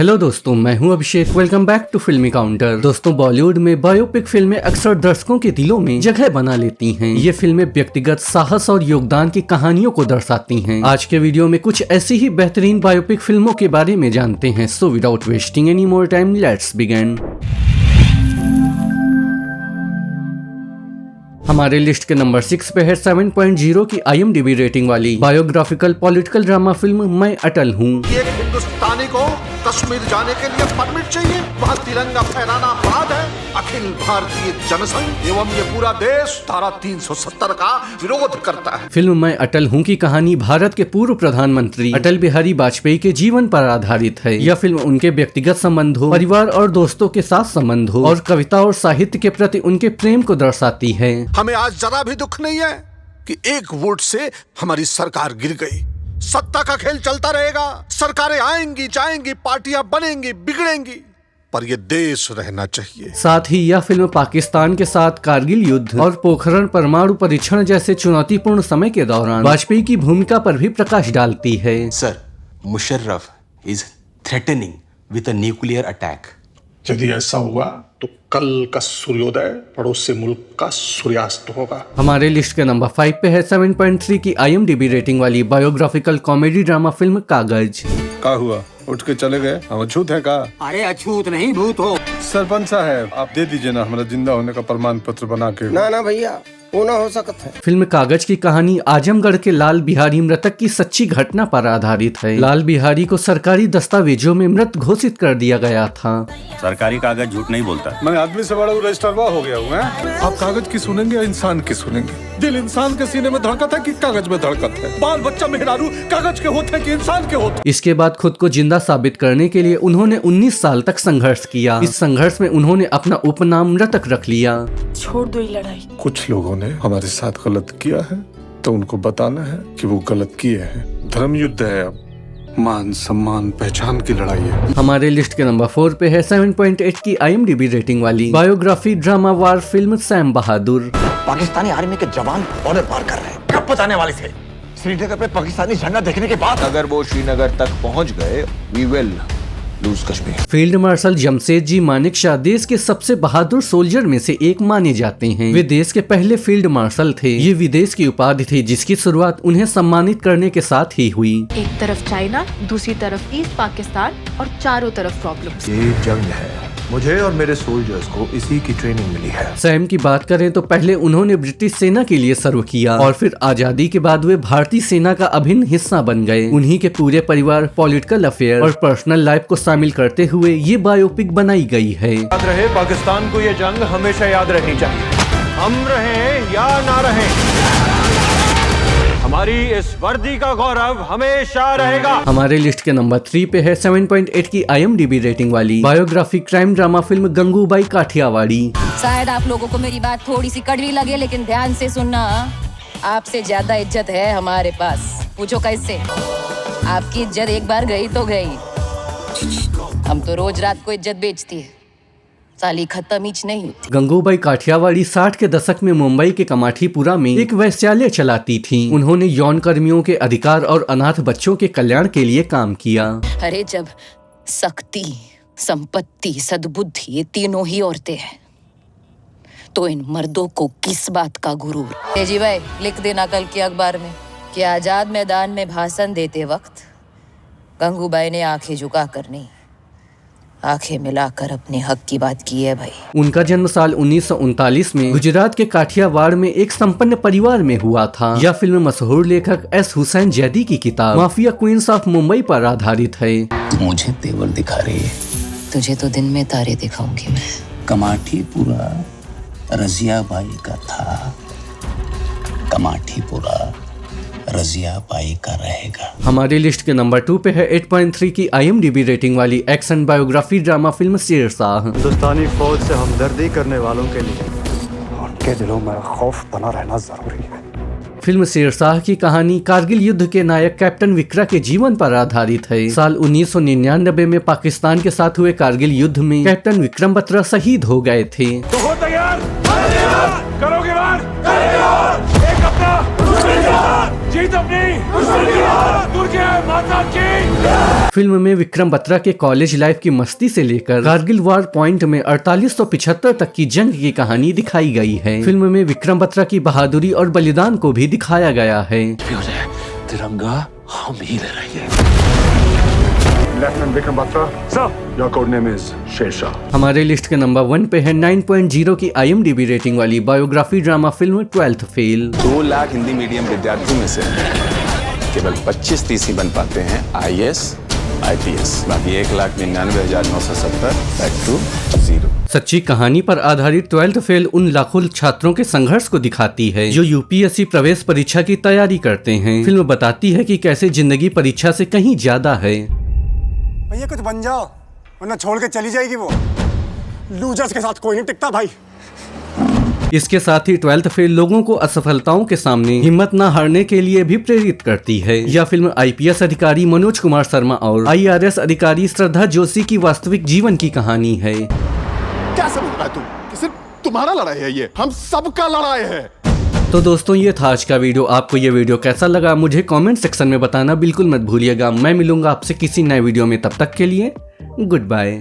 Hello दोस्तों, मैं हूं अभिषेक। वेलकम बैक टू फिल्मी काउंटर। दोस्तों, बॉलीवुड में बायोपिक फिल्में अक्सर दर्शकों के दिलों में जगह बना लेती हैं। ये फिल्में व्यक्तिगत साहस और योगदान की कहानियों को दर्शाती हैं। आज के वीडियो में कुछ ऐसी ही बेहतरीन बायोपिक फिल्मों के बारे में जानते हैं। So without wasting any more time, let's begin. हमारे लिस्ट के नंबर 6 पे है 7.0 की IMDb रेटिंग वाली बायोग्राफिकल पॉलिटिकल ड्रामा फिल्म मैं अटल हूँ। एक हिंदुस्तानी को कश्मीर जाने के लिए परमिट चाहिए, वहाँ तिरंगा फहराना अपराध है। अखिल भारतीय जनसंघ एवं ये पूरा देश धारा 370 का विरोध करता है। फिल्म मैं अटल हूँ की कहानी भारत के पूर्व प्रधानमंत्री अटल बिहारी वाजपेयी के जीवन पर आधारित है। यह फिल्म उनके व्यक्तिगत संबंधों, परिवार और दोस्तों के साथ संबंधों और कविता और साहित्य के प्रति उनके प्रेम को दर्शाती है। हमें आज जरा भी दुख नहीं है कि एक वोट से हमारी सरकार गिर गई। सत्ता का खेल चलता रहेगा, सरकारें आएंगी जाएंगी, पार्टियां बनेंगी बिगड़ेंगी, पर ये देश रहना चाहिए। साथ ही यह फिल्म पाकिस्तान के साथ कारगिल युद्ध और पोखरण परमाणु परीक्षण जैसे चुनौतीपूर्ण समय के दौरान वाजपेयी की भूमिका पर भी प्रकाश डालती है। Sir, Musharraf is threatening with a nuclear attack. यदि ऐसा हुआ तो कल का सूर्योदय पड़ोसी मुल्क का सूर्यास्त होगा। हमारे लिस्ट के नंबर 5 पे है 7.3 की IMDb रेटिंग वाली बायोग्राफिकल कॉमेडी ड्रामा फिल्म कागज। क्या हुआ? उठ के चले गए? हम अछूत है का? अरे अछूत नहीं, भूत हो। सरपंच साहब, आप दे दीजिए ना हमारा जिंदा होने का प्रमाण पत्र बना के। ना भैया, वो ना हो सकता है। फिल्म कागज की कहानी आजमगढ़ के लाल बिहारी मृतक की सच्ची घटना पर आधारित है। लाल बिहारी को सरकारी दस्तावेजों में मृत घोषित कर दिया गया था। सरकारी कागज झूठ नहीं बोलता। मैं आदमी से बड़ा रजिस्टरवा हो गया हूँ। आप कागज की सुनेंगे या इंसान की सुनेंगे? दिल इंसान के सीने में धड़कत है कि कागज में धड़कत है? बाल बच्चा मेहरारू कागज के होते हैं कि इंसान के होते? इसके बाद खुद को जिंदा साबित करने के लिए उन्होंने 19 साल तक संघर्ष किया। इस संघर्ष में उन्होंने अपना उपनाम मृतक रख लिया। छोड़ दो ये लड़ाई। कुछ लोगों ने हमारे साथ गलत किया है तो उनको बताना है कि वो गलत किए हैं। धर्म युद्ध है, अब मान सम्मान पहचान की लड़ाई है। हमारे लिस्ट के नंबर 4 पे है 7.8 की IMDb रेटिंग वाली बायोग्राफी ड्रामा वार फिल्म सैम बहादुर। पाकिस्तानी आर्मी के जवान बॉर्डर पार कर रहे हैं। कब बताने वाले थे? श्रीनगर पे पाकिस्तानी झंडा देखने के बाद। अगर वो श्रीनगर तक पहुंच गए, we will lose Kashmir. Field marshal Jamshed ji Manekshaw देश के सबसे बहादुर सोल्जर में से एक माने जाते हैं। वे देश के पहले फील्ड मार्शल थे। ये विदेश की उपाधि थी जिसकी शुरुआत उन्हें सम्मानित करने के साथ ही हुई। एक तरफ चाइना, दूसरी तरफ ईस्ट पाकिस्तान और चारों तरफ प्रॉब्लम्स। ये जंग है, मुझे और मेरे सोल्जर्स को इसी की ट्रेनिंग मिली है। सैम की बात करें तो पहले उन्होंने ब्रिटिश सेना के लिए सर्व किया और फिर आजादी के बाद वे भारतीय सेना का अभिन्न हिस्सा बन गए। उन्हीं के पूरे परिवार, पॉलिटिकल अफेयर और पर्सनल लाइफ को शामिल करते हुए ये बायोपिक बनाई गई है। याद रहे, पाकिस्तान को ये जंग हमेशा याद रखनी चाहिए। हम रहें या ना रहें, हमारी इस वर्दी का गौरव हमेशा रहेगा। हमारे लिस्ट के नंबर 3 पे है 7.8 की IMDb रेटिंग वाली biography crime drama film Gangubai Kathiawadi. शायद आप लोगों को मेरी बात थोड़ी सी कड़वी लगे, लेकिन ध्यान से सुनना। आपसे ज्यादा इज्जत है हमारे पास। पूछो कैसे? आपकी इज्जत एक बार गई तो गई। हम तो रोज रात को इज्जत बेचती है, साली खत्म ही नहीं होती। गंगूबाई काठियावाड़ी 60 के दशक में मुंबई के कमाठीपुरा में एक वैश्यालय चलाती थी। उन्होंने यौन कर्मियों के अधिकार और अनाथ बच्चों के कल्याण के लिए काम किया। अरे जब शक्ति, संपत्ति, सद्बुद्धि ये तीनों ही औरतें हैं, तो इन मर्दों को किस बात का गुरूर? तेजी भाई, लिख देना कल के अखबार में कि आजाद मैदान में भाषण देते वक्त गंगूबाई ने आंखें झुका कर नहीं, आंखें मिलाकर अपने हक की बात की है भाई। उनका जन्म साल 1939 में गुजरात के काठियावाड़ में एक संपन्न परिवार में हुआ था। यह फिल्म मशहूर लेखक S. हुसैन जैदी की किताब माफिया क्वींस ऑफ मुंबई पर आधारित है। मुझे तेवर दिखा रही है। तुझे तो दिन में तारे दिखाऊंगी मैं। कमाठीपुरा रजिया बाई का था, कमाठीपुरा रजिया बाई का रहेगा। हमारी लिस्ट के नंबर 2 पे है 8.3 की IMDb रेटिंग वाली action biography drama film Shershaah. हिंदुस्तानी फौज से हमदर्दी करने वालों के लिए उनके दिलों में खौफ बना रहना जरूरी है। फिल्म शेरशाह की कहानी कारगिल युद्ध के नायक कैप्टन विक्रा के जीवन पर आधारित है। साल 1999 में पाकिस्तान के साथ हुए कारगिल युद्ध में कैप्टन विक्रम बत्रा शहीद हो गए थे। तो हो तैयार? करोगे वार? एक अपना, दूसरी जान। जीत अपनी दुर्गे माता की। फिल्म में विक्रम बत्रा के कॉलेज लाइफ की मस्ती से लेकर कारगिल वॉर पॉइंट में 4875 तक की जंग की कहानी दिखाई गई है। फिल्म में विक्रम बत्रा की बहादुरी और बलिदान को भी दिखाया गया है। तिरंगा हम ही ले रहे हैं। Lieutenant Vikram Batra sir, your code name is Shershaah. हमारे लिस्ट के नंबर 1 पे है 9.0 की IMDb रेटिंग वाली biography drama film 12th fail. 2 lakh Hindi medium विद्यार्थियों में से केवल 25-30 ही बन पाते हैं IAS IPS, बाकी 1,99,970 बैक टू 0। सच्ची कहानी पर आधारित 12th फेल उन लाखों छात्रों के संघर्ष को दिखाती है जो UPSC प्रवेश परीक्षा की तैयारी करते हैं। फिल्म बताती है कि कैसे जिंदगी परीक्षा से कहीं ज्यादा है। भैया कुछ बन जाओ वरना छोड़ के चली जाएगी वो। लूजर्स के साथ कोई नहीं टिकता भाई। इसके साथ ही 12th फेल लोगों को असफलताओं के सामने हिम्मत न हारने के लिए भी प्रेरित करती है। यह फिल्म IPS अधिकारी मनोज कुमार शर्मा और IRS अधिकारी श्रद्धा जोशी की वास्तविक जीवन की कहानी है। क्या समझ रहा है तू कि सिर्फ तुम्हारा लड़ाई है ये? हम सबका लड़ाई है। तो दोस्तों ये था आज का वीडियो। आपको ये वीडियो कैसा लगा मुझे कमेंट सेक्शन में बताना बिल्कुल मत भूलिएगा। मैं मिलूंगा आपसे किसी नए वीडियो में, तब तक के लिए गुड बाय।